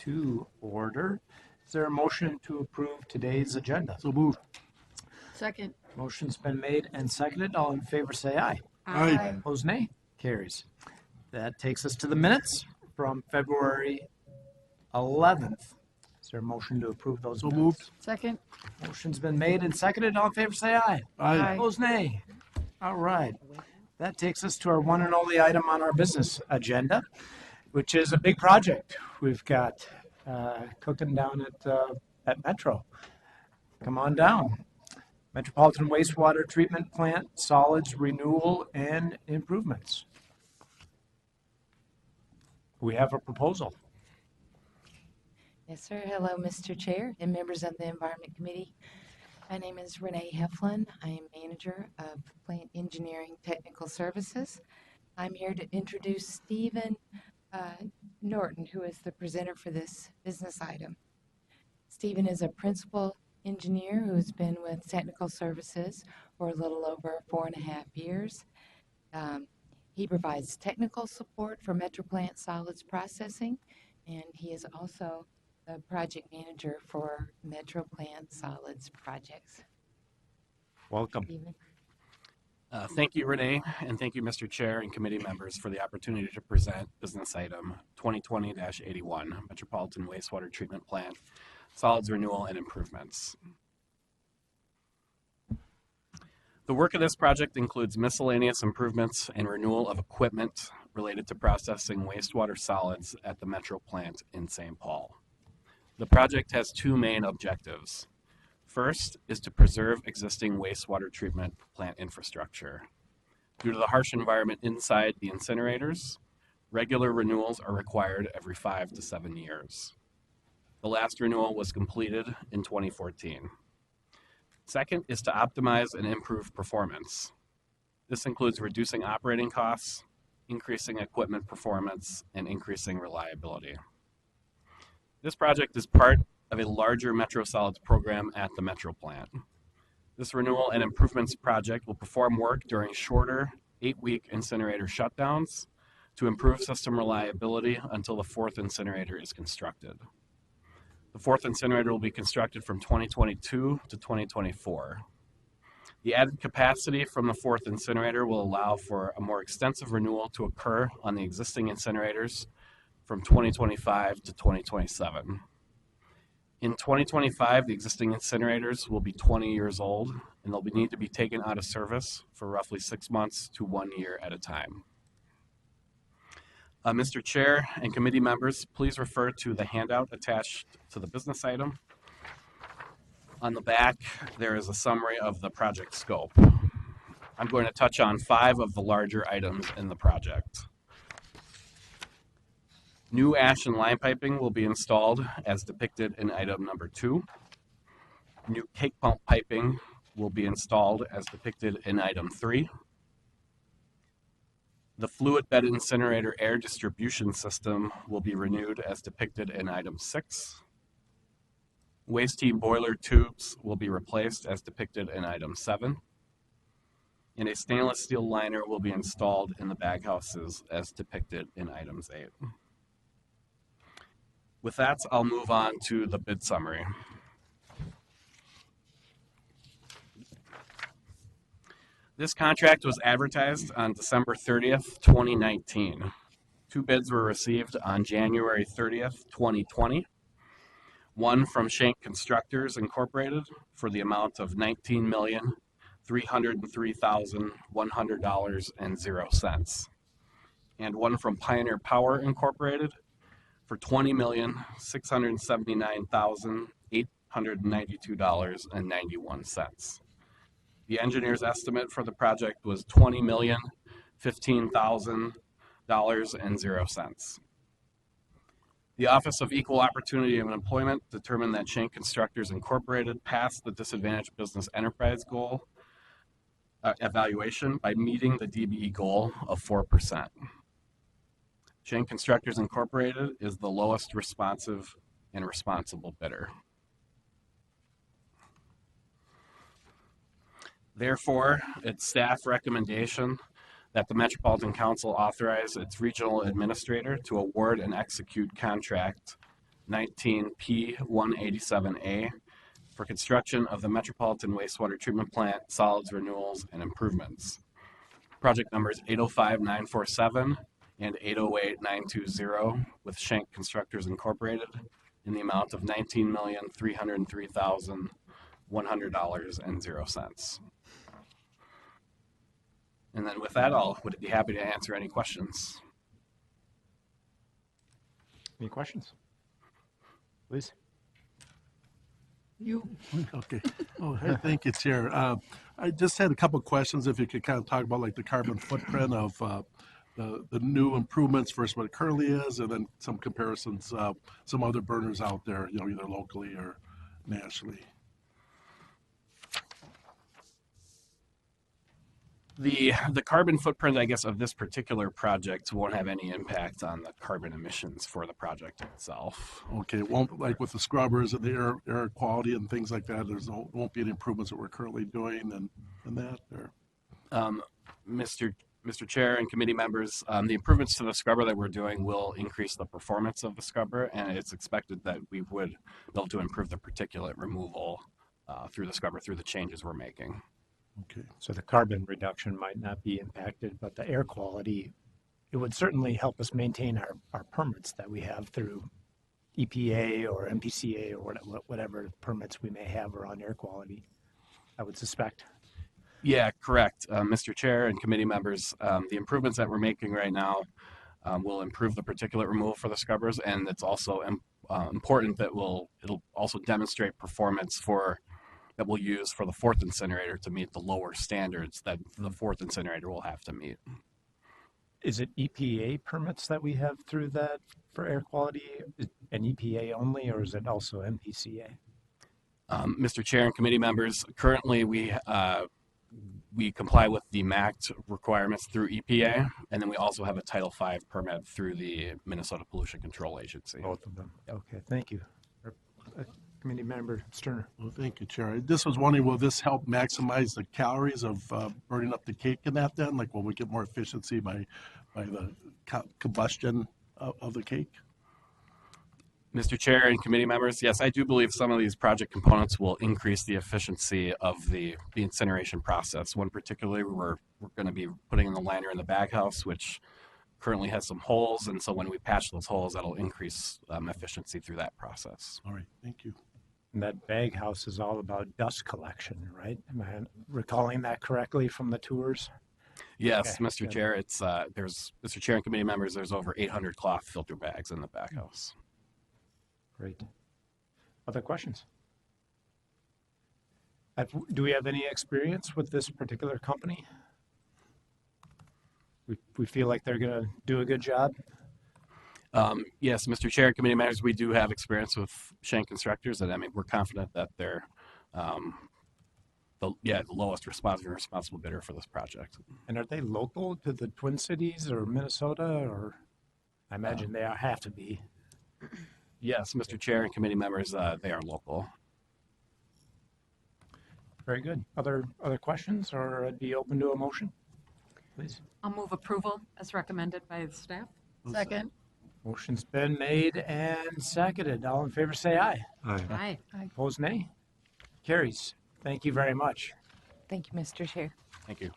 to order. Is there a motion to approve today's agenda? So moved. Second. Motion's been made and seconded. All in favor say aye. Aye. Opposed, nay. Carries. That takes us to the minutes from February 11th. Is there a motion to approve those So minutes? moved. Second. Motion's been made and seconded. All in favor say aye. Aye. Opposed, nay. All right. That takes us to our one and only item on our business agenda, which is a big project we've got cooking down at Metro. Come on down. Metropolitan Wastewater Treatment Plant, solids renewal and improvements. We have a proposal. Yes, sir. Hello, Mr. Chair and members of the Environment Committee. My name is Renee Heflin. I am manager of Plant Engineering Technical Services. I'm here to introduce Stephen Norton, who is the presenter for this business item. Stephen is a principal engineer who has been with Technical Services for a little over 4.5 years. He provides technical support for Metro Plant solids processing, and he is also the project manager for Metro Plant solids projects. Welcome. Stephen? Thank you, Renee, and thank you, Mr. Chair and committee members, for the opportunity to present business item 2020-81, Metropolitan Wastewater Treatment Plant, solids renewal and improvements. The work of this project includes miscellaneous improvements and renewal of equipment related to processing wastewater solids at the Metro Plant in St. Paul. The project has two main objectives. First is to preserve existing wastewater treatment plant infrastructure. Due to the harsh environment inside the incinerators, regular renewals are required every 5 to 7 years. The last renewal was completed in 2014. Second is to optimize and improve performance. This includes reducing operating costs, increasing equipment performance, and increasing reliability. This project is part of a larger Metro Solids program at the Metro Plant. This renewal and improvements project will perform work during shorter 8-week incinerator shutdowns to improve system reliability until the fourth incinerator is constructed. The fourth incinerator will be constructed from 2022 to 2024. The added capacity from the fourth incinerator will allow for a more extensive renewal to occur on the existing incinerators from 2025 to 2027. In 2025, the existing incinerators will be 20 years old, and they'll need to be taken out of service for roughly 6 months to 1 year at a time. Mr. Chair and committee members, please refer to the handout attached to the business item. On the back, there is a summary of the project scope. I'm going to touch on 5 of the larger items in the project. New ash and line piping will be installed as depicted in item number 2. New cake pump piping will be installed as depicted in item 3. The fluid bed incinerator air distribution system will be renewed as depicted in item 6. Waste heat boiler tubes will be replaced as depicted in item 7. And a stainless steel liner will be installed in the baghouses as depicted in items 8. With that, I'll move on to the bid summary. This contract was advertised on December 30th, 2019. 2 bids were received on January 30th, 2020. One from Schenck Constructors Incorporated for the amount of $19,303,100.00, and one from Pioneer Power Incorporated for $20,679,892.91. The engineer's estimate for the project was $20,015,000.00. The Office of Equal Opportunity and Employment determined that Schenck Constructors Incorporated passed the Disadvantaged Business Enterprise Goal evaluation by meeting the DBE goal of 4%. Schenck Constructors Incorporated is the lowest responsive and responsible bidder. Therefore, it's staff recommendation that the Metropolitan Council authorize its regional administrator to award and execute contract 19P187A for construction of the Metropolitan Wastewater Treatment Plant, solids renewals, and improvements. Project numbers 805947 and 808920 with Schenck Constructors Incorporated in the amount of $19,303,100.00. And then with that, would be happy to answer any questions. Any questions? Please. You. Okay. Oh, hey, thank you, Chair. I just had a couple of questions. If you could kind of talk about like the carbon footprint of the new improvements versus what it currently is, and then some comparisons, some other burners out there, you know, either locally or nationally. The carbon footprint, I guess, of this particular project won't have any impact on the carbon emissions for the project itself. Okay, it won't, like with the scrubbers and the air quality and things like that, won't be any improvements that we're currently doing and that, or? Mr. Chair and committee members, the improvements to the scrubber that we're doing will increase the performance of the scrubber, and it's expected that we would be able to improve the particulate removal through the scrubber through the changes we're making. Okay. So the carbon reduction might not be impacted, but the air quality, it would certainly help us maintain our permits that we have through EPA or MPCA or whatever permits we may have around air quality, I would suspect. Yeah, correct. Mr. Chair and committee members, the improvements that we're making right now will improve the particulate removal for the scrubbers, and it's also important that it'll also demonstrate performance that we'll use for the fourth incinerator to meet the lower standards that the fourth incinerator will have to meet. Is it EPA permits that we have through that for air quality, an EPA only, or is it also MPCA? Mr. Chair and committee members, currently we comply with the MACT requirements through EPA, and then we also have a Title V permit through the Minnesota Pollution Control Agency. Both of them. Okay, thank you. Committee member Sterner. Well, thank you, Chair. I just was wondering, will this help maximize the calories of burning up the cake in that then? Like, will we get more efficiency by the combustion of the cake? Mr. Chair and committee members, yes, I do believe some of these project components will increase the efficiency of the incineration process. One particularly, we're going to be putting in the liner in the baghouse, which currently has some holes, and so when we patch those holes, that'll increase efficiency through that process. All right, thank you. And that bag house is all about dust collection, right? Am I recalling that correctly from the tours? Yes, Okay, Mr. good. Chair, Mr. Chair and committee members, there's over 800 cloth filter bags in the baghouse. Great. Other questions? Do we have any experience with this particular company? We feel like they're going to do a good job? Yes, Mr. Chair and committee members, we do have experience with Schenck Constructors, and I mean, we're confident that they're the lowest responsible bidder for this project. And are they local to the Twin Cities or Minnesota, or I imagine they have to be. Yes, Mr. Chair and committee members, they are local. Very good. Other questions, or I'd be open to a motion, please. I'll move approval as recommended by the staff. Second. Motion's been made and seconded. All in favor, say aye. Aye. Opposed, nay. Carries. Thank you very much. Thank you, Mr. Chair. Thank you.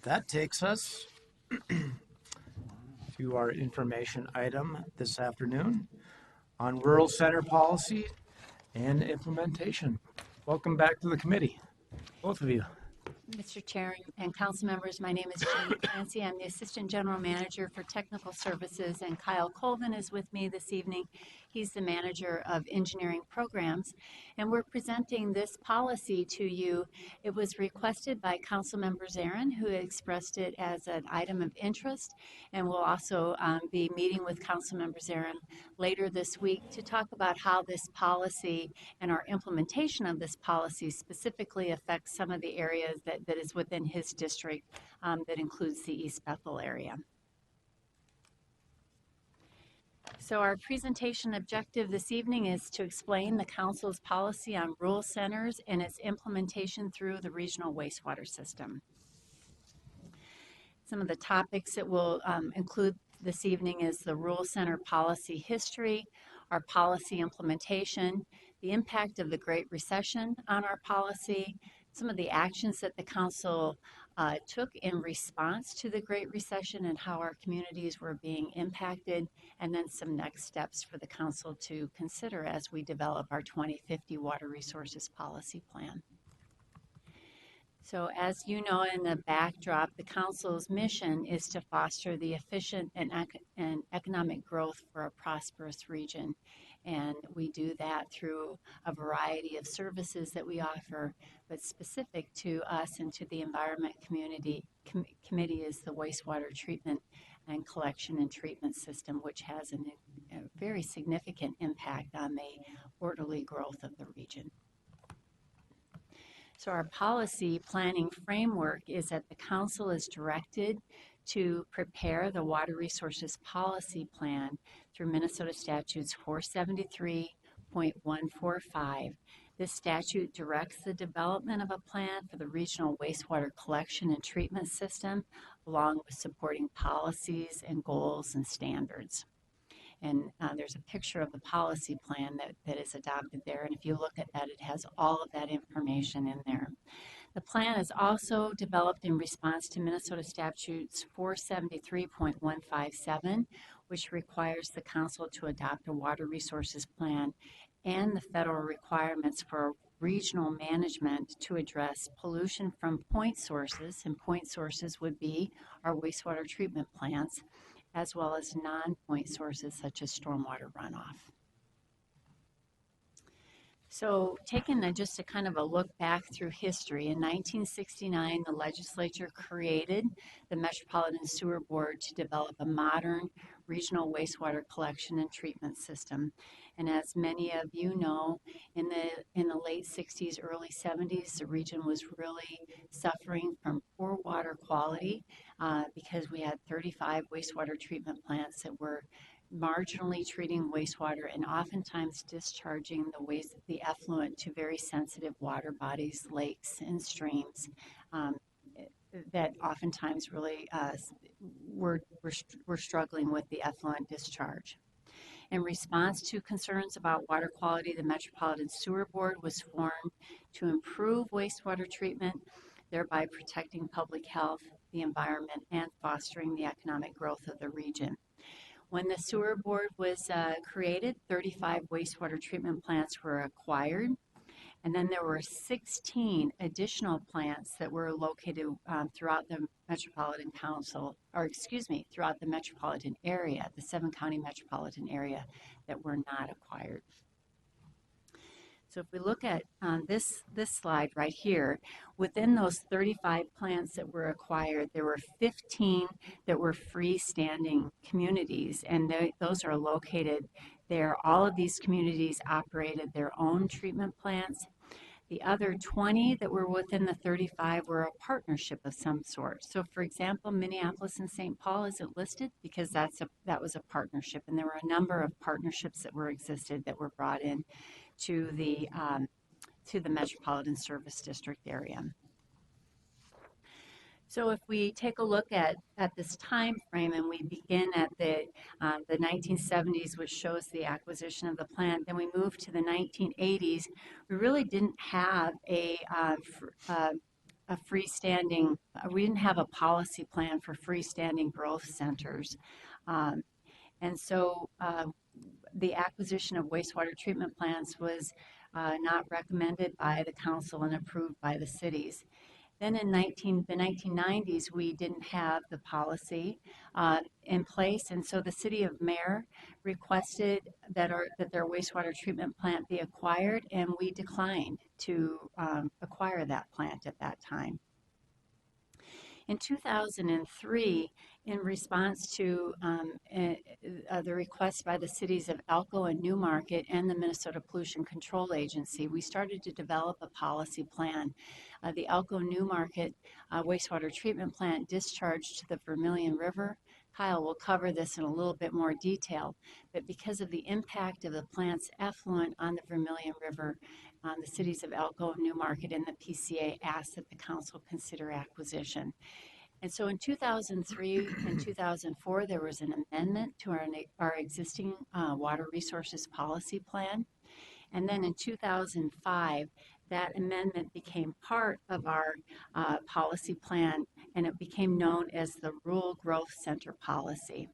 That takes us to our information item this afternoon on rural center policy and implementation. Welcome back to the committee, both of you. Mr. Chair and council members, my name is Jean Clancy. I'm the Assistant General Manager for Technical Services, and Kyle Colvin is with me this evening. He's the Manager of Engineering Programs, and we're presenting this policy to you. It was requested by Councilmember Zarin, who expressed it as an item of interest, and we'll also be meeting with Councilmember Zarin later this week to talk about how this policy and our implementation of this policy specifically affects some of the areas that is within his district that includes the East Bethel area. So our presentation objective this evening is to explain the council's policy on rural centers and its implementation through the regional wastewater system. Some of the topics that we'll include this evening is the rural center policy history, our policy implementation, the impact of the Great Recession on our policy, some of the actions that the council took in response to the Great Recession and how our communities were being impacted, and then some next steps for the council to consider as we develop our 2050 Water Resources Policy Plan. So as you know, in the backdrop, the council's mission is to foster the efficient and economic growth for a prosperous region. And we do that through a variety of services that we offer, but specific to us and to the Environment Committee is the wastewater treatment and collection and treatment system, which has a very significant impact on the orderly growth of the region. So our policy planning framework is that the council is directed to prepare the Water Resources Policy Plan through Minnesota Statutes 473.145. This statute directs the development of a plan for the regional wastewater collection and treatment system, along with supporting policies and goals and standards. And there's a picture of the policy plan that is adopted there. And if you look at that, it has all of that information in there. The plan is also developed in response to Minnesota Statutes 473.157, which requires the council to adopt a water resources plan and the federal requirements for regional management to address pollution from point sources, and point sources would be our wastewater treatment plants, as well as non-point sources such as stormwater runoff. So taking just a kind of a look back through history, in 1969, the legislature created the Metropolitan Sewer Board to develop a modern regional wastewater collection and treatment system. And as many of you know, in the late 60s, early 70s, the region was really suffering from poor water quality because we had 35 wastewater treatment plants that were marginally treating wastewater and oftentimes discharging the effluent to very sensitive water bodies, lakes, and streams that oftentimes really were struggling with the effluent discharge. In response to concerns about water quality, the Metropolitan Sewer Board was formed to improve wastewater treatment, thereby protecting public health, the environment, and fostering the economic growth of the region. When the Sewer Board was created, 35 wastewater treatment plants were acquired, and then there were 16 additional plants that were located throughout the Metropolitan throughout the metropolitan area, the 7-county metropolitan area, that were not acquired. So if we look at this slide right here, within those 35 plants that were acquired, there were 15 that were freestanding communities, and those are located there. All of these communities operated their own treatment plants. The other 20 that were within the 35 were a partnership of some sort. So for example, Minneapolis and St. Paul isn't listed because that was a partnership, and there were a number of partnerships that were brought in to the Metropolitan Service District area. So if we take a look at this time frame and we begin at the 1970s, which shows the acquisition of the plant, then we move to the 1980s, we really didn't have a freestanding, we didn't have a policy plan for freestanding growth centers. And so the acquisition of wastewater treatment plants was not recommended by the council and approved by the cities. Then in the 1990s, we didn't have the policy in place, and so the city of Mare requested that their wastewater treatment plant be acquired, and we declined to acquire that plant at that time. In 2003, in response to the request by the cities of Elko and Newmarket and the Minnesota Pollution Control Agency, we started to develop a policy plan. The Elko Newmarket wastewater treatment plant discharged to the Vermilion River. Kyle will cover this in a little bit more detail, but because of the impact of the plant's effluent on the Vermilion River, the cities of Elko, Newmarket, and the PCA asked that the council consider acquisition. And so in 2003 and 2004, there was an amendment to our existing water resources policy plan. And then in 2005, that amendment became part of our policy plan, and it became known as the Rural Growth Center Policy.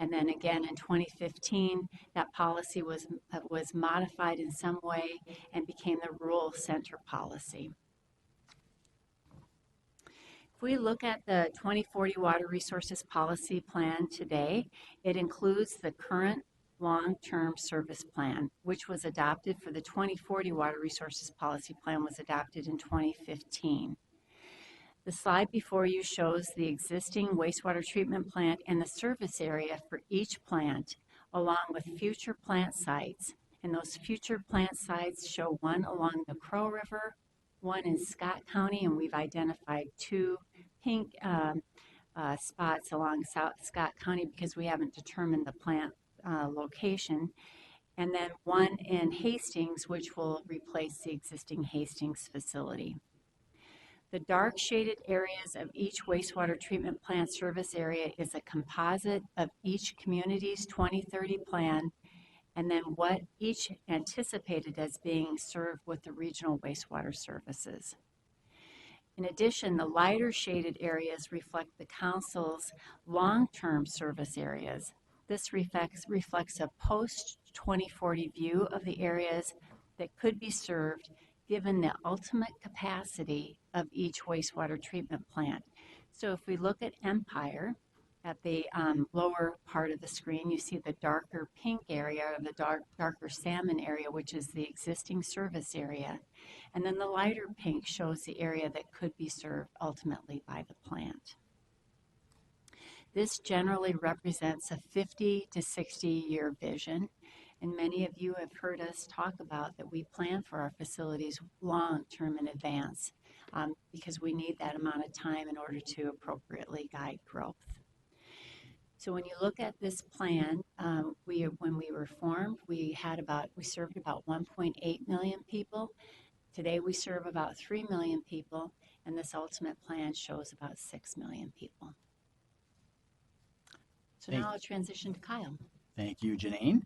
And then again in 2015, that policy was modified in some way and became the Rural Center Policy. If we look at the 2040 Water Resources Policy Plan today, it includes the current long-term service plan, which was adopted for the 2040 Water Resources Policy Plan was adopted in 2015. The slide before you shows the existing wastewater treatment plant and the service area for each plant, along with future plant sites. And those future plant sites show one along the Crow River, one in Scott County, and we've identified two pink spots along South Scott County because we haven't determined the plant location, and then one in Hastings, which will replace the existing Hastings facility. The dark shaded areas of each wastewater treatment plant service area is a composite of each community's 2030 plan, and then what each anticipated as being served with the regional wastewater services. In addition, the lighter shaded areas reflect the council's long-term service areas. This reflects a post-2040 view of the areas that could be served given the ultimate capacity of each wastewater treatment plant. So if we look at Empire, at the lower part of the screen, you see the darker pink area, or the darker salmon area, which is the existing service area. And then the lighter pink shows the area that could be served ultimately by the plant. This generally represents a 50 to 60-year vision, and many of you have heard us talk about that we plan for our facilities long-term in advance because we need that amount of time in order to appropriately guide growth. So when you look at this plan, when we were formed, we served about 1.8 million people. Today we serve about 3 million people, and this ultimate plan shows about 6 million people. So now I'll transition to Kyle. Thank you, Janine.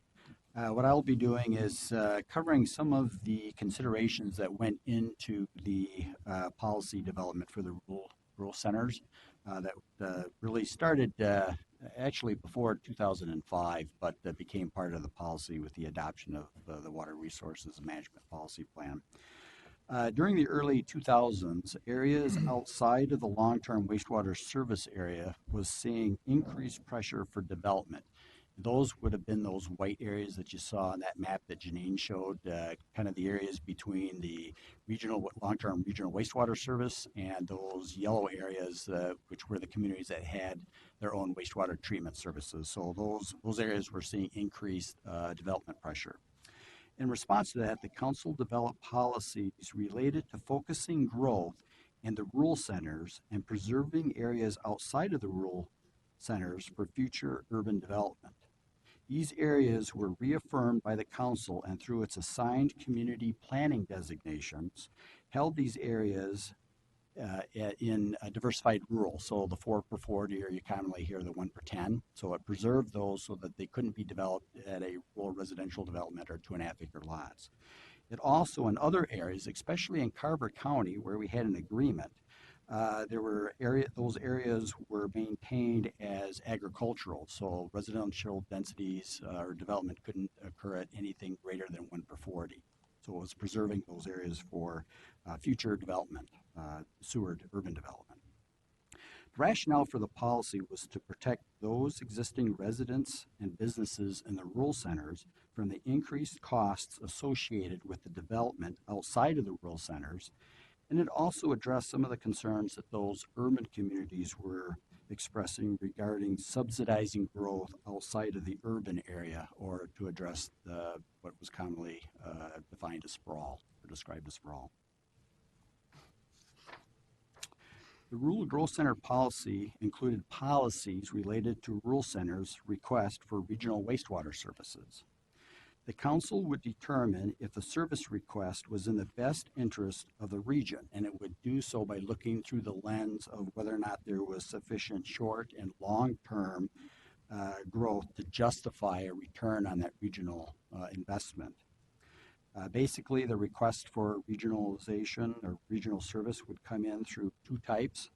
What I'll be doing is covering some of the considerations that went into the policy development for the rural centers that really started actually before 2005, but became part of the policy with the adoption of the Water Resources Management Policy Plan. During the early 2000s, areas outside of the long-term wastewater service area was seeing increased pressure for development. Those would have been those white areas that you saw on that map that Janine showed, kind of the areas between the long-term regional wastewater service and those yellow areas, which were the communities that had their own wastewater treatment services. So those areas were seeing increased development pressure. In response to that, the council developed policies related to focusing growth in the rural centers and preserving areas outside of the rural centers for future urban development. These areas were reaffirmed by the council and through its assigned community planning designations, held these areas in a diversified rural. So the 4 per 40, or you commonly hear the 1 per 10. So it preserved those so that they couldn't be developed at a rural residential development or 2.5 acre lots. It also, in other areas, especially in Carver County, where we had an agreement, those areas were maintained as agricultural, so residential densities or development couldn't occur at anything greater than 1 per 40. So it was preserving those areas for future development, sewered urban development. The rationale for the policy was to protect those existing residents and businesses in the rural centers from the increased costs associated with the development outside of the rural centers. And it also addressed some of the concerns that those urban communities were expressing regarding subsidizing growth outside of the urban area, or to address what was commonly defined as sprawl, or described as sprawl. The Rural Growth Center policy included policies related to rural centers' request for regional wastewater services. The council would determine if the service request was in the best interest of the region, and it would do so by looking through the lens of whether or not there was sufficient short and long-term growth to justify a return on that regional investment. Basically, the request for regionalization or regional service would come in through two types.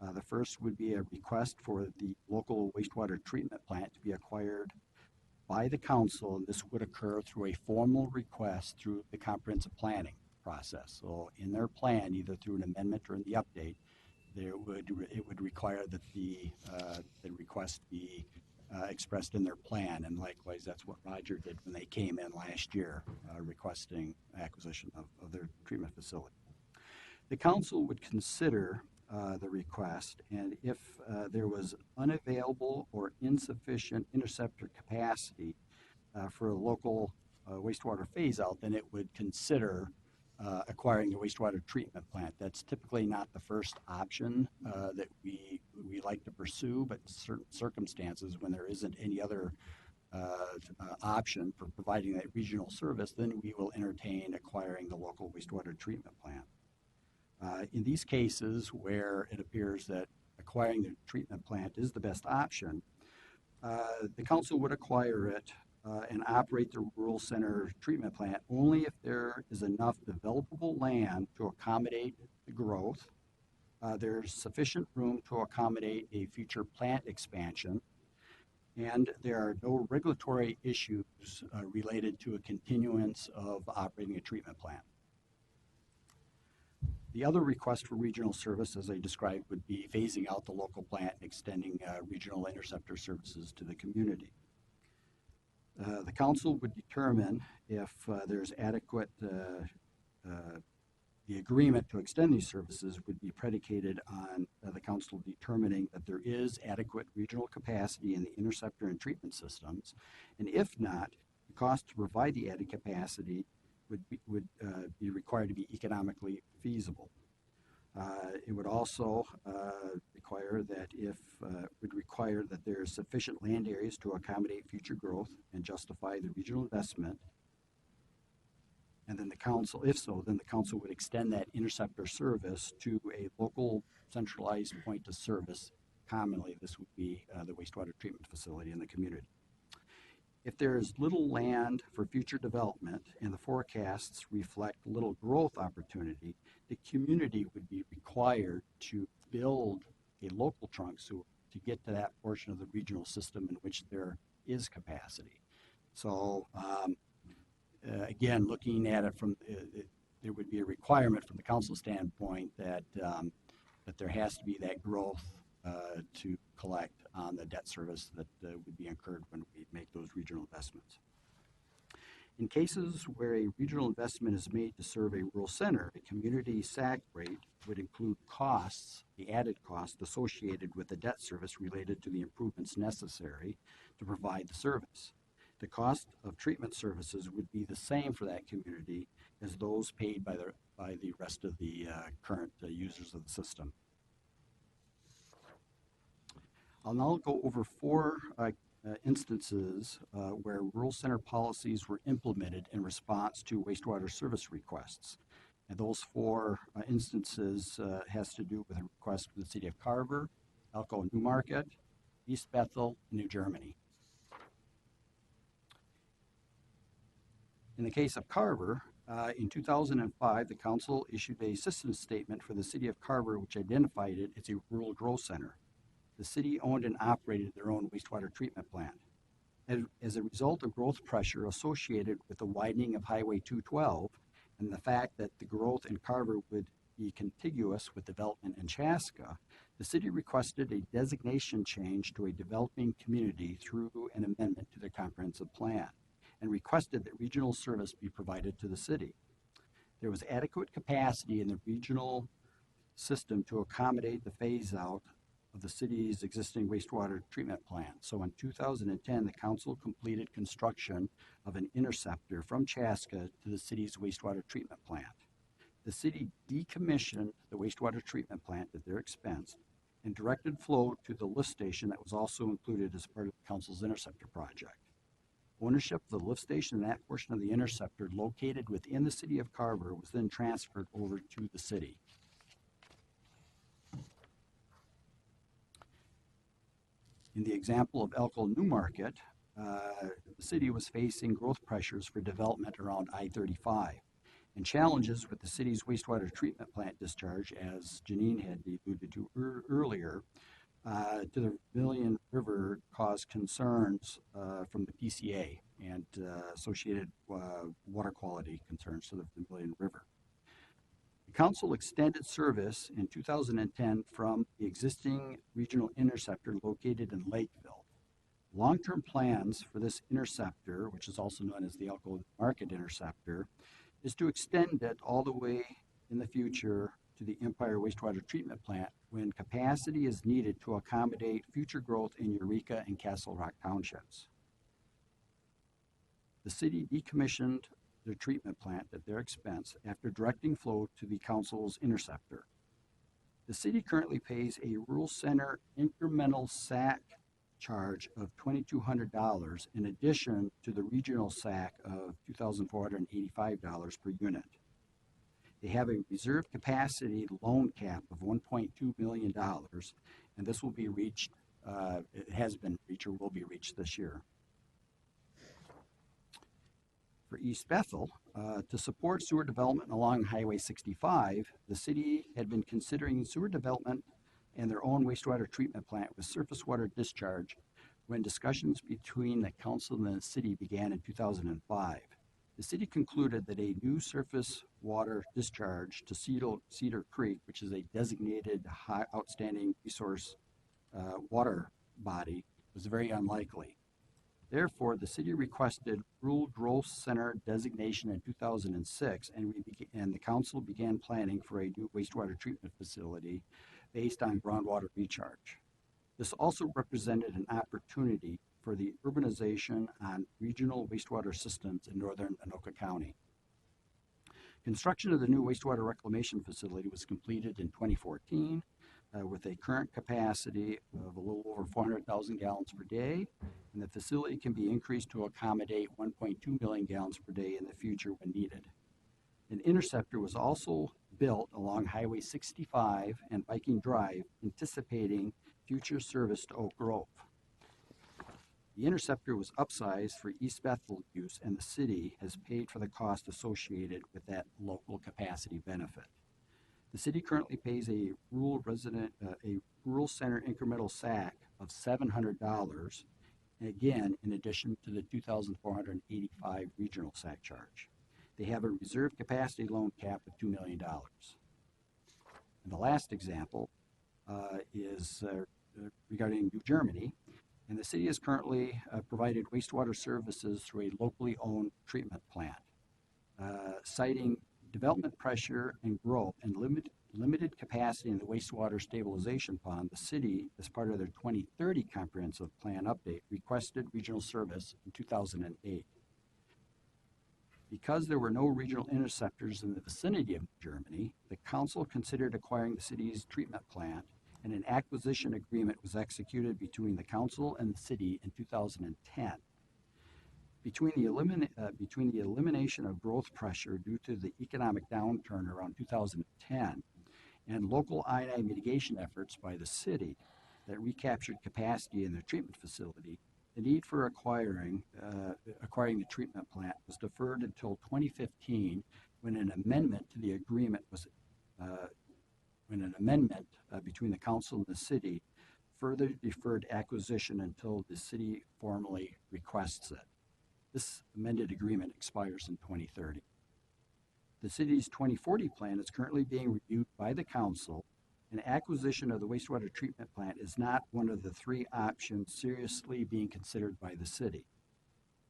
The first would be a request for the local wastewater treatment plant to be acquired by the council, and this would occur through a formal request through the comprehensive planning process. So in their plan, either through an amendment or in the update, it would require that the request be expressed in their plan, and likewise, that's what Roger did when they came in last year, requesting acquisition of their treatment facility. The council would consider the request, and if there was unavailable or insufficient interceptor capacity for a local wastewater phase-out, then it would consider acquiring a wastewater treatment plant. That's typically not the first option that we like to pursue, but in certain circumstances when there isn't any other option for providing that regional service, then we will entertain acquiring the local wastewater treatment plant. In these cases where it appears that acquiring the treatment plant is the best option, the council would acquire it and operate the rural center treatment plant only if there is enough developable land to accommodate the growth. There's sufficient room to accommodate a future plant expansion, and there are no regulatory issues related to a continuance of operating a treatment plant. The other request for regional service, as I described, would be phasing out the local plant and extending regional interceptor services to the community. The council would determine if there's adequate, the agreement to extend these services would be predicated on the council determining that there is adequate regional capacity in the interceptor and treatment systems, and if not, the cost to provide the added capacity would be required to be economically feasible. It would also require that there is sufficient land areas to accommodate future growth and justify the regional investment. And then the council, if so, then the council would extend that interceptor service to a local centralized point of service. Commonly, this would be the wastewater treatment facility in the community. If there is little land for future development and the forecasts reflect little growth opportunity, the community would be required to build a local trunk sewer to get to that portion of the regional system in which there is capacity. So again, looking at it from, there would be a requirement from the council standpoint that there has to be that growth to collect on the debt service that would be incurred when we make those regional investments. In cases where a regional investment is made to serve a rural center, the community SAC rate would include costs, the added cost associated with the debt service related to the improvements necessary to provide the service. The cost of treatment services would be the same for that community as those paid by the rest of the current users of the system. I'll now go over four instances where rural center policies were implemented in response to wastewater service requests. And those four instances has to do with a request from the city of Carver, Elko Newmarket, East Bethel, New Germany. In the case of Carver, in 2005, the council issued a systems statement for the city of Carver, which identified it as a rural growth center. The city owned and operated their own wastewater treatment plant. As a result of growth pressure associated with the widening of Highway 212 and the fact that the growth in Carver would be contiguous with development in Chaska, the city requested a designation change to a developing community through an amendment to their comprehensive plan and requested that regional service be provided to the city. There was adequate capacity in the regional system to accommodate the phase-out of the city's existing wastewater treatment plant. So in 2010, the council completed construction of an interceptor from Chaska to the city's wastewater treatment plant. The city decommissioned the wastewater treatment plant at their expense and directed flow to the lift station that was also included as part of the council's interceptor project. Ownership of the lift station and that portion of the interceptor located within the city of Carver was then transferred over to the city. In the example of Elko New Market, the city was facing growth pressures for development around I-35 and challenges with the city's wastewater treatment plant discharge, as Janine had alluded to earlier, to the Vermilion River caused concerns from the PCA and associated water quality concerns to the Vermilion River. The council extended service in 2010 from the existing regional interceptor located in Lakeville. Long-term plans for this interceptor, which is also known as the Elko Market Interceptor, is to extend it all the way in the future to the Empire Wastewater Treatment Plant when capacity is needed to accommodate future growth in Eureka and Castle Rock townships. The city decommissioned their treatment plant at their expense after directing flow to the council's interceptor. The city currently pays a rural center incremental SAC charge of $2,200 in addition to the regional SAC of $2,485 per unit. They have a reserve capacity loan cap of $1.2 million, and this will be reached, it has been reached or will be reached this year. For East Bethel, to support sewer development along Highway 65, the city had been considering sewer development and their own wastewater treatment plant with surface water discharge when discussions between the council and the city began in 2005. The city concluded that a new surface water discharge to Cedar Creek, which is a designated high outstanding resource water body, was very unlikely. Therefore, the city requested rural growth center designation in 2006, and the council began planning for a new wastewater treatment facility based on groundwater recharge. This also represented an opportunity for the urbanization on regional wastewater systems in northern Anoka County. Construction of the new wastewater reclamation facility was completed in 2014 with a current capacity of a little over 400,000 gallons per day, and the facility can be increased to accommodate 1.2 million gallons per day in the future when needed. An interceptor was also built along Highway 65 and Viking Drive, anticipating future service to Oak Grove. The interceptor was upsized for East Bethel use, and the city has paid for the cost associated with that local capacity benefit. The city currently pays a rural center incremental SAC of $700, again, in addition to the $2,485 regional SAC charge. They have a reserve capacity loan cap of $2 million. And the last example is regarding New Germany, and the city has currently provided wastewater services through a locally owned treatment plant. Citing development pressure and growth and limited capacity in the wastewater stabilization pond, the city, as part of their 2030 comprehensive plan update, requested regional service in 2008. Because there were no regional interceptors in the vicinity of Germany, the council considered acquiring the city's treatment plant, and an acquisition agreement was executed between the council and the city in 2010. Between the elimination of growth pressure due to the economic downturn around 2010 and local I&I mitigation efforts by the city that recaptured capacity in their treatment facility, the need for acquiring the treatment plant was deferred until 2015, when an amendment to the agreement was between the council and the city further deferred acquisition until the city formally requests it. This amended agreement expires in 2030. The city's 2040 plan is currently being reviewed by the council, and acquisition of the wastewater treatment plant is not one of the three options seriously being considered by the city.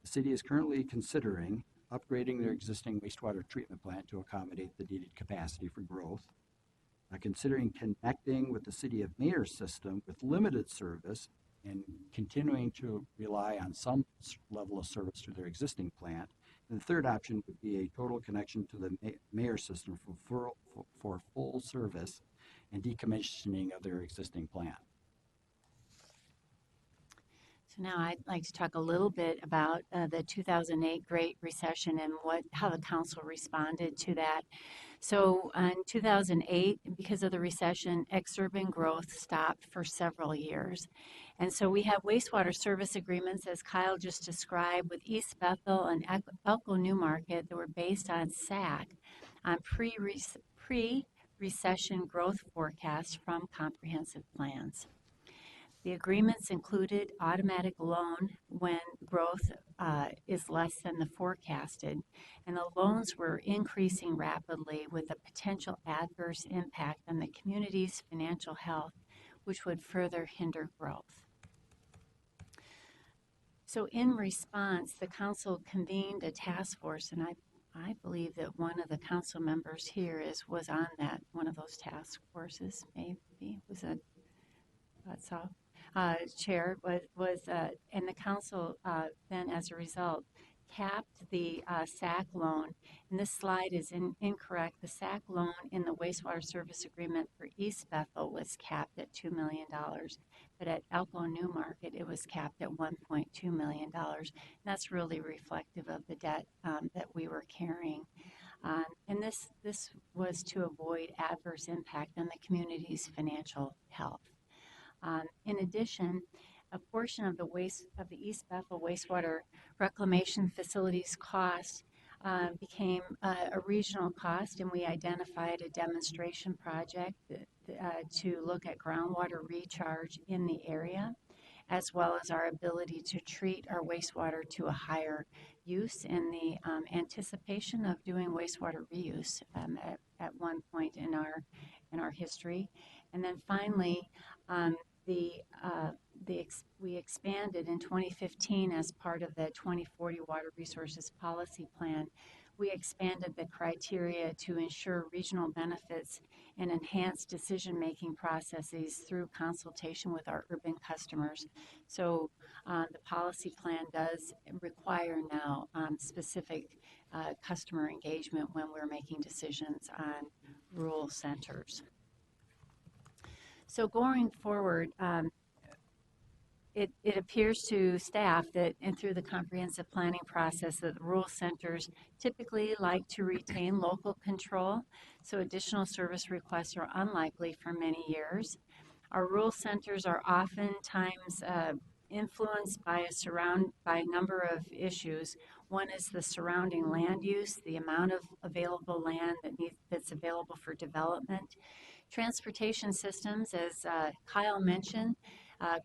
The city is currently considering upgrading their existing wastewater treatment plant to accommodate the needed capacity for growth, considering connecting with the City of Mayor system with limited service and continuing to rely on some level of service to their existing plant. And the third option would be a total connection to the Mayor system for full service and decommissioning of their existing plant. So now I'd like to talk a little bit about the 2008 Great Recession and how the council responded to that. So in 2008, because of the recession, exurban growth stopped for several years. And so we have wastewater service agreements, as Kyle just described, with East Bethel and Elko New Market that were based on SAC, on pre-recession growth forecasts from comprehensive plans. The agreements included automatic loan when growth is less than the forecasted, and the loans were increasing rapidly with a potential adverse impact on the community's financial health, which would further hinder growth. So in response, the council convened a task force, and I believe that one of the council members here was on that, one of those task forces, maybe, was a, that's all. Chair and the council then, as a result, capped the SAC loan. And this slide is incorrect. The SAC loan in the wastewater service agreement for East Bethel was capped at $2 million, but at Elko New Market it was capped at $1.2 million. And that's really reflective of the debt that we were carrying. And this was to avoid adverse impact on the community's financial health. In addition, a portion of the East Bethel wastewater reclamation facilities cost became a regional cost, and we identified a demonstration project to look at groundwater recharge in the area, as well as our ability to treat our wastewater to a higher use in the anticipation of doing wastewater reuse at one point in our history. And then finally, we expanded in 2015 as part of the 2040 Water Resources Policy Plan. We expanded the criteria to ensure regional benefits and enhance decision-making processes through consultation with our urban customers. So the policy plan does require now specific customer engagement when we're making decisions on rural centers. So going forward, it appears to staff that, and through the comprehensive planning process, that the rural centers typically like to retain local control, so additional service requests are unlikely for many years. Our rural centers are oftentimes influenced by a number of issues. One is the surrounding land use, the amount of available land that's available for development. Transportation systems, as Kyle mentioned,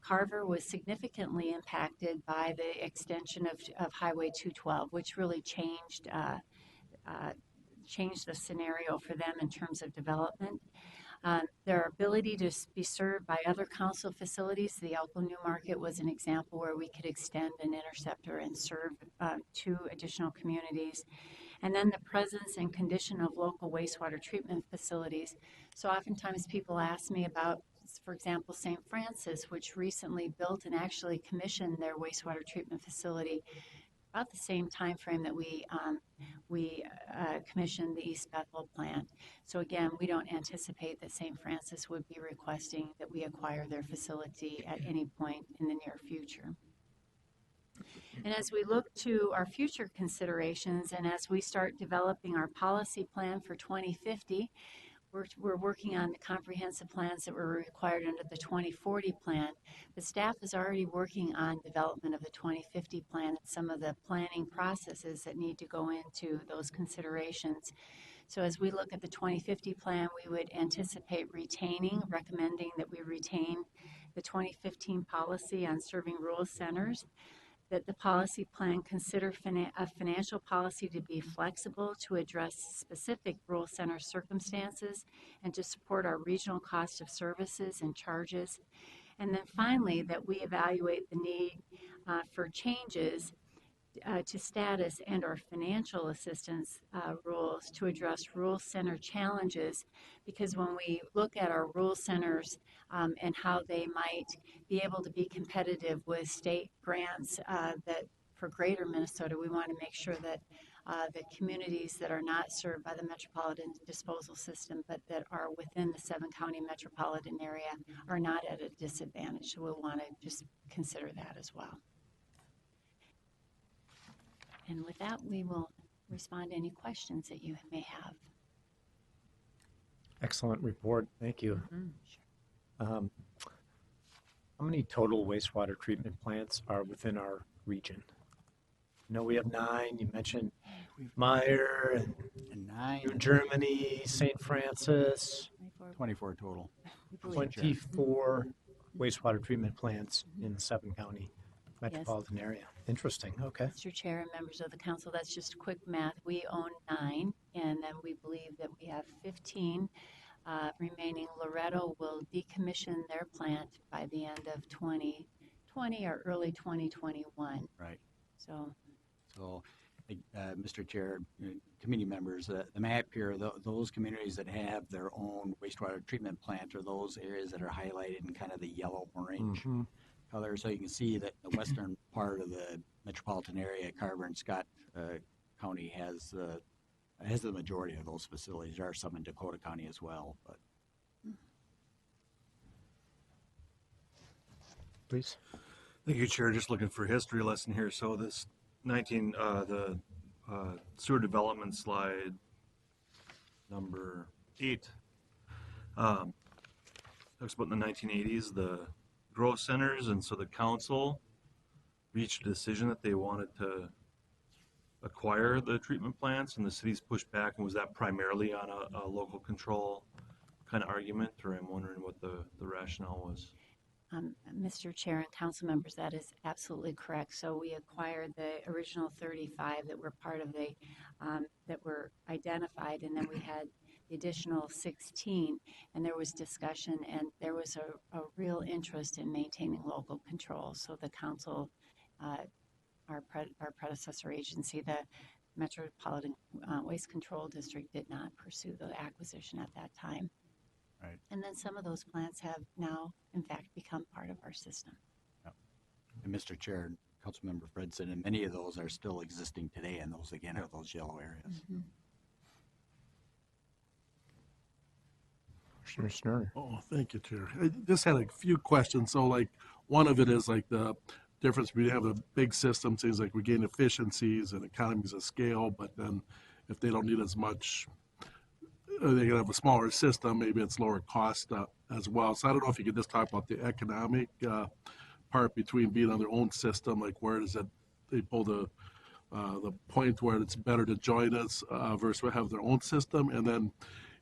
Carver was significantly impacted by the extension of Highway 212, which really changed the scenario for them in terms of development. Their ability to be served by other council facilities, the Elko New Market was an example where we could extend an interceptor and serve 2 additional communities. And then the presence and condition of local wastewater treatment facilities. So oftentimes people ask me about, for example, St. Francis, which recently built and actually commissioned their wastewater treatment facility about the same time frame that we commissioned the East Bethel plant. So again, we don't anticipate that St. Francis would be requesting that we acquire their facility at any point in the near future. And as we look to our future considerations and as we start developing our policy plan for 2050, we're working on the comprehensive plans that were required under the 2040 plan. The staff is already working on development of the 2050 plan and some of the planning processes that need to go into those considerations. So as we look at the 2050 plan, we would anticipate recommending that we retain the 2015 policy on serving rural centers, that the policy plan consider a financial policy to be flexible to address specific rural center circumstances and to support our regional cost of services and charges. And then finally, that we evaluate the need for changes to status and or financial assistance rules to address rural center challenges, because when we look at our rural centers and how they might be able to be competitive with state grants that for greater Minnesota, we want to make sure that the communities that are not served by the metropolitan disposal system, but that are within the 7-county metropolitan area, are not at a disadvantage. So we'll want to just consider that as well. And with that, we will respond to any questions that you may have. Excellent report. Thank you. How many total wastewater treatment plants are within our region? I know we have 9. You mentioned Meyer and And 9, New Germany, St. Francis, 24 total. 24 wastewater treatment plants in the 7-county metropolitan area. Interesting. Okay. Mr. Chair and members of the council, that's just quick math. We own 9, and then we believe that we have 15 remaining. Loretto will decommission their plant by the end of 2020 or early 2021. Right. So, Mr. Chair, committee members, the map here, those communities that have their own wastewater treatment plant are those areas that are highlighted in kind of the yellow-orange color. So you can see that the western part of the metropolitan area, Carver and Scott County, has the majority of those facilities. There are some in Dakota County as well, but Please. Thank you, Chair. Just looking for a history lesson here. So this the sewer development slide number 8 talks about in the 1980s, the growth centers, and so the council reached a decision that they wanted to acquire the treatment plants, and the cities pushed back. And was that primarily on a local control kind of argument, or I'm wondering what the rationale was? Mr. Chair and council members, that is absolutely correct. So we acquired the original 35 that were part of the, that were identified, and then we had the additional 16, and there was discussion, and there was a real interest in maintaining local control. So the council, our predecessor agency, the Metropolitan Waste Control District, did not pursue the acquisition at that time. Right. And then some of those plants have now, in fact, become part of our system. and Mr. Chair, Councilmember Fredson, and many of those are still existing today, and those again are those yellow areas. Commissioner Snerner. Oh, thank you, Chair. I just had a few questions. So like, one of it is like the difference between having a big system, things like we gain efficiencies and economies of scale, but then if they don't need as much, they can have a smaller system, maybe it's lower cost as well. So I don't know if you could just talk about the economic part between being on their own system, like where does it, they pull the point where it's better to join us versus have their own system, and then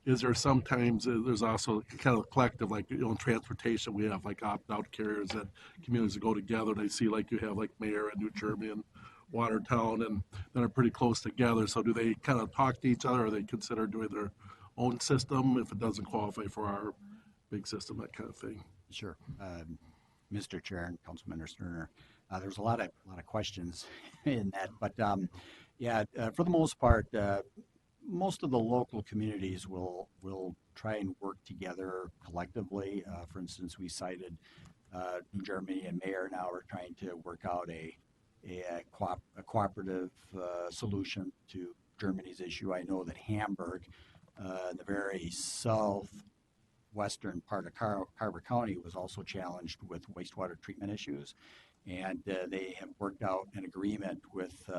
is there sometimes there's also kind of collective, like in transportation we have like opt-out carriers that communities that go together, and I see like you have like Mayor and New Germany and Watertown and that are pretty close together. So do they kind of talk to each other, or they consider doing their own system if it doesn't qualify for our big system, that kind of thing? Sure. Mr. Chair and Councilmember Sterner, there's a lot of questions in that, but for the most part, most of the local communities will try and work together collectively. For instance, we cited New Germany and Mayor. Now we're trying to work out a cooperative solution to Germany's issue. I know that Hamburg, the very southwestern part of Carver County, was also challenged with wastewater treatment issues, and they have worked out an agreement with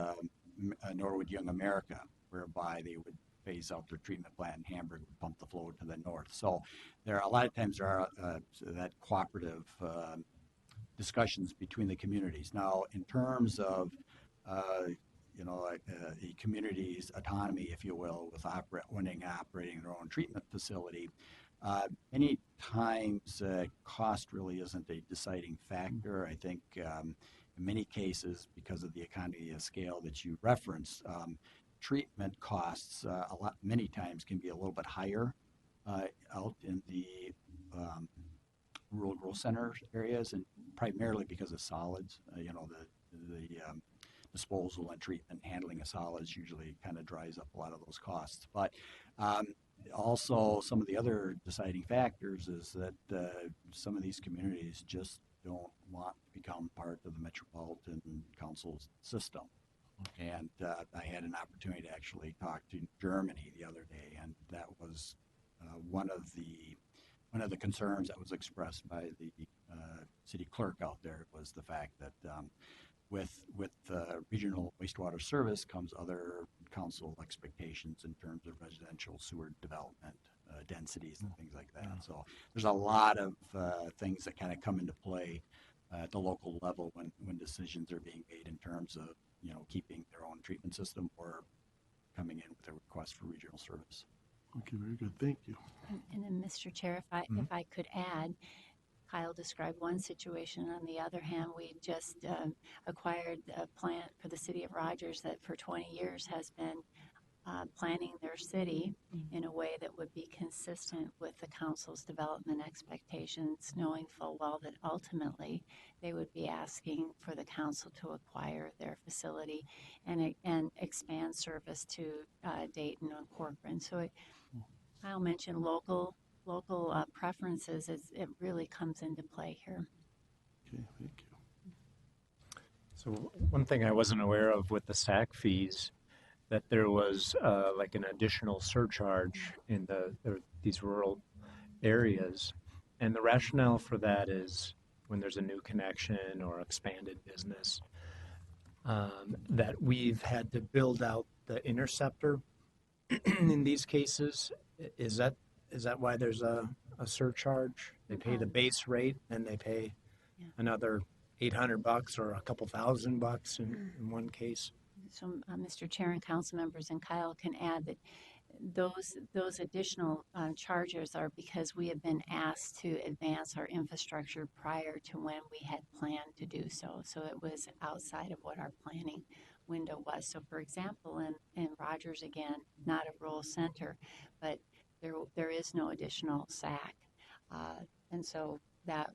Norwood Young America, whereby they would phase out their treatment plant and Hamburg would pump the flow to the north. So there are a lot of times there are that cooperative discussions between the communities. Now, in terms of a community's autonomy, if you will, with operating their own treatment facility, many times cost really isn't a deciding factor. I think in many cases, because of the economy of scale that you referenced, treatment costs many times can be a little bit higher out in the rural growth center areas, and primarily because of solids. The disposal and treatment handling of solids usually kind of dries up a lot of those costs. But also some of the other deciding factors is that some of these communities just don't want to become part of the Metropolitan Council system. And I had an opportunity to actually talk to Germany the other day, and that was one of the concerns that was expressed by the city clerk out there, was the fact that with regional wastewater service comes other council expectations in terms of residential sewer development, densities and things like that. So there's a lot of things that kind of come into play at the local level when decisions are being made in terms of, keeping their own treatment system or coming in with a request for regional service. Okay, very good. Thank you. And then, Mr. Chair, if I could add, Kyle described one situation. On the other hand, we just acquired a plant for the city of Rogers that for 20 years has been planning their city in a way that would be consistent with the council's development expectations, knowing full well that ultimately they would be asking for the council to acquire their facility and expand service to Dayton and Corcoran. So Kyle mentioned local preferences. It really comes into play here. Okay, thank you. So one thing I wasn't aware of with the SAC fees, that there was like an additional surcharge in these rural areas. And the rationale for that is when there's a new connection or expanded business, that we've had to build out the interceptor in these cases. Is that why there's a surcharge? They pay the base rate and they pay another $800 or a couple $1,000 in one case. So, Mr. Chair and council members and Kyle can add that those additional charges are because we have been asked to advance our infrastructure prior to when we had planned to do so. So it was outside of what our planning window was. So, for example, in Rogers, again, not a rural center, but there is no additional SAC, and so that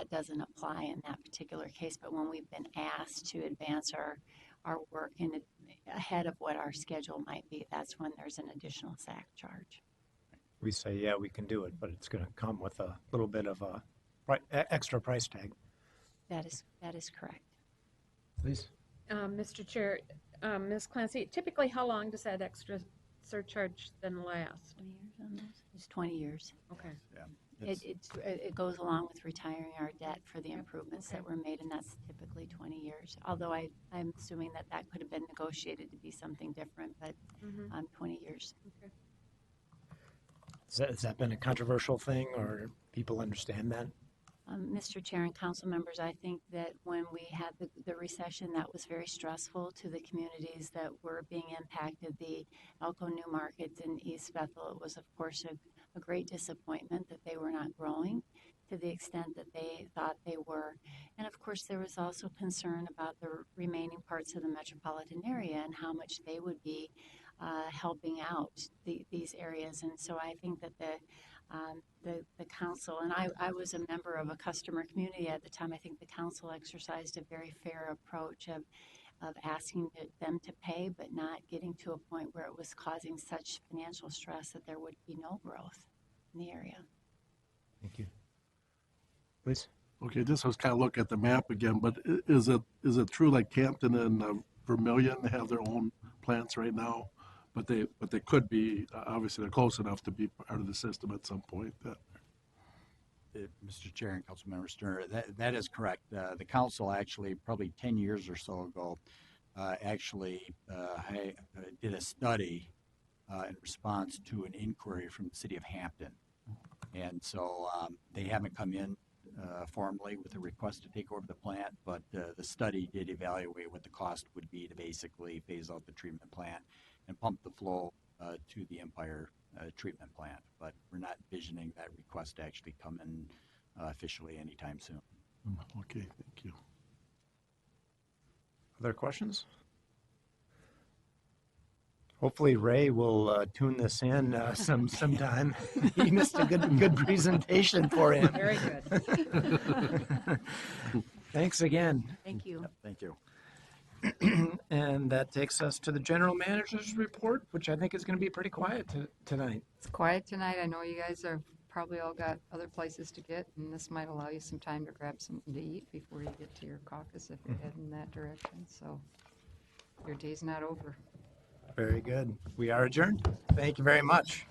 doesn't apply in that particular case. But when we've been asked to advance our work ahead of what our schedule might be, that's when there's an additional SAC charge. We say, yeah, we can do it, but it's going to come with a little bit of a extra price tag. That is correct. Please. Mr. Chair, Ms. Clancy, typically how long does that extra surcharge then last? 20 years on those? It's 20 years. Okay. Yeah. It goes along with retiring our debt for the improvements that were made, and that's typically 20 years. Although I'm assuming that could have been negotiated to be something different, but 20 years. Okay. Has that been a controversial thing, or people understand that? Mr. Chair and council members, I think that when we had the recession, that was very stressful to the communities that were being impacted. The Elko New Market in East Bethel, it was, of course, a great disappointment that they were not growing to the extent that they thought they were. And of course, there was also concern about the remaining parts of the metropolitan area and how much they would be helping out these areas. And so I think that the council, and I was a member of a customer community at the time, I think the council exercised a very fair approach of asking them to pay, but not getting to a point where it was causing such financial stress that there would be no growth in the area. Thank you. Please. Okay, just was kind of look at the map again, but is it true like Campton and Vermillion have their own plants right now? But they could be, obviously they're close enough to be part of the system at some point. Mr. Chair and Councilmember Sterner, that is correct. The council actually, probably 10 years or so ago, did a study in response to an inquiry from the city of Hampton. And so they haven't come in formally with a request to take over the plant, but the study did evaluate what the cost would be to basically phase out the treatment plant and pump the flow to the Empire treatment plant. But we're not envisioning that request to actually come in officially anytime soon. Okay, thank you. Other questions? Hopefully Ray will tune this in sometime. He missed a good presentation for him. Very good. Thanks again. Thank you. Thank you. And that takes us to the general manager's report, which I think is going to be pretty quiet tonight. It's quiet tonight. I know you guys have probably all got other places to get, and this might allow you some time to grab something to eat before you get to your caucus if you're heading that direction. So your day's not over. Very good. We are adjourned. Thank you very much.